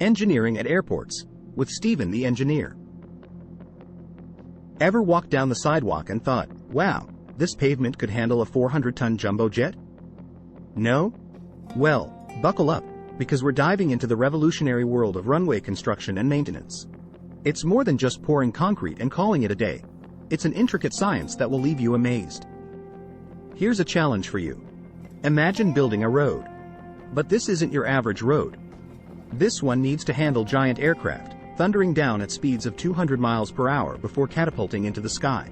Engineering at Airports, with Stephen the engineer. Ever walked down the sidewalk and thought, wow, this pavement could handle a 400-ton jumbo jet? No? Well, buckle up, because we're diving into the revolutionary world of runway construction and maintenance. It's more than just pouring concrete and calling it a day. It's an intricate science that will leave you amazed. Here's a challenge for you. Imagine building a road. But this isn't your average road. This one needs to handle giant aircraft, thundering down at speeds of 200 miles per hour before catapulting into the sky.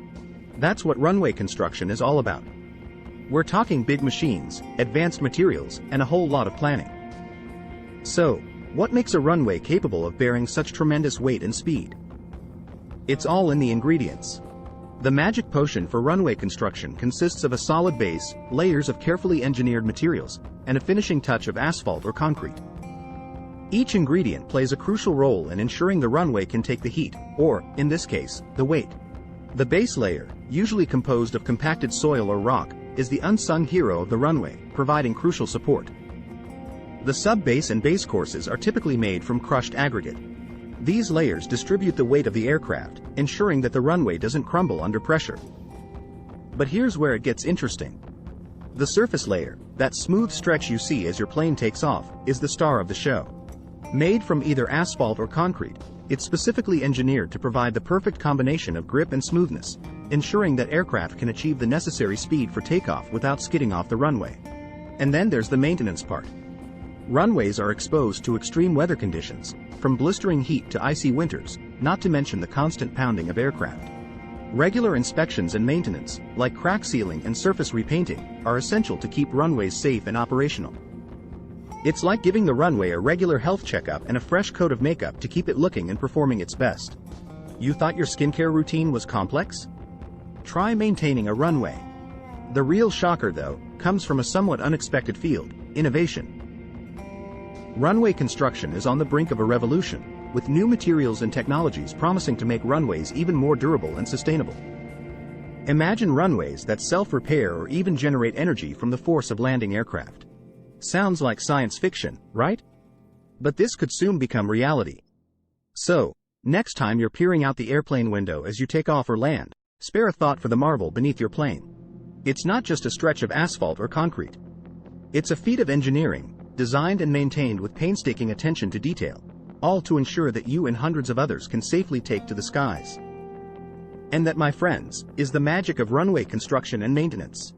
That's what runway construction is all about. We're talking big machines, advanced materials, and a whole lot of planning. So, what makes a runway capable of bearing such tremendous weight and speed? It's all in the ingredients. The magic potion for runway construction consists of a solid base, layers of carefully engineered materials, and a finishing touch of asphalt or concrete. Each ingredient plays a crucial role in ensuring the runway can take the heat, or, in this case, the weight. The base layer, usually composed of compacted soil or rock, is the unsung hero of the runway, providing crucial support. The sub-base and base courses are typically made from crushed aggregate. These layers distribute the weight of the aircraft, ensuring that the runway doesn't crumble under pressure. But here's where it gets interesting. The surface layer, that smooth stretch you see as your plane takes off, is the star of the show. Made from either asphalt or concrete, it's specifically engineered to provide the perfect combination of grip and smoothness, ensuring that aircraft can achieve the necessary speed for takeoff without skidding off the runway. And then there's the maintenance part. Runways are exposed to extreme weather conditions, from blistering heat to icy winters, not to mention the constant pounding of aircraft. Regular inspections and maintenance, like crack sealing and surface repainting, are essential to keep runways safe and operational. It's like giving the runway a regular health checkup and a fresh coat of makeup to keep it looking and performing its best. You thought your skincare routine was complex? Try maintaining a runway. The real shocker, though, comes from a somewhat unexpected field: innovation. Runway construction is on the brink of a revolution, with new materials and technologies promising to make runways even more durable and sustainable. Imagine runways that self-repair or even generate energy from the force of landing aircraft. Sounds like science fiction, right? But this could soon become reality. So, next time you're peering out the airplane window as you take off or land, spare a thought for the marvel beneath your plane. It's not just a stretch of asphalt or concrete. It's a feat of engineering, designed and maintained with painstaking attention to detail, all to ensure that you and hundreds of others can safely take to the skies. And that, my friends, is the magic of runway construction and maintenance.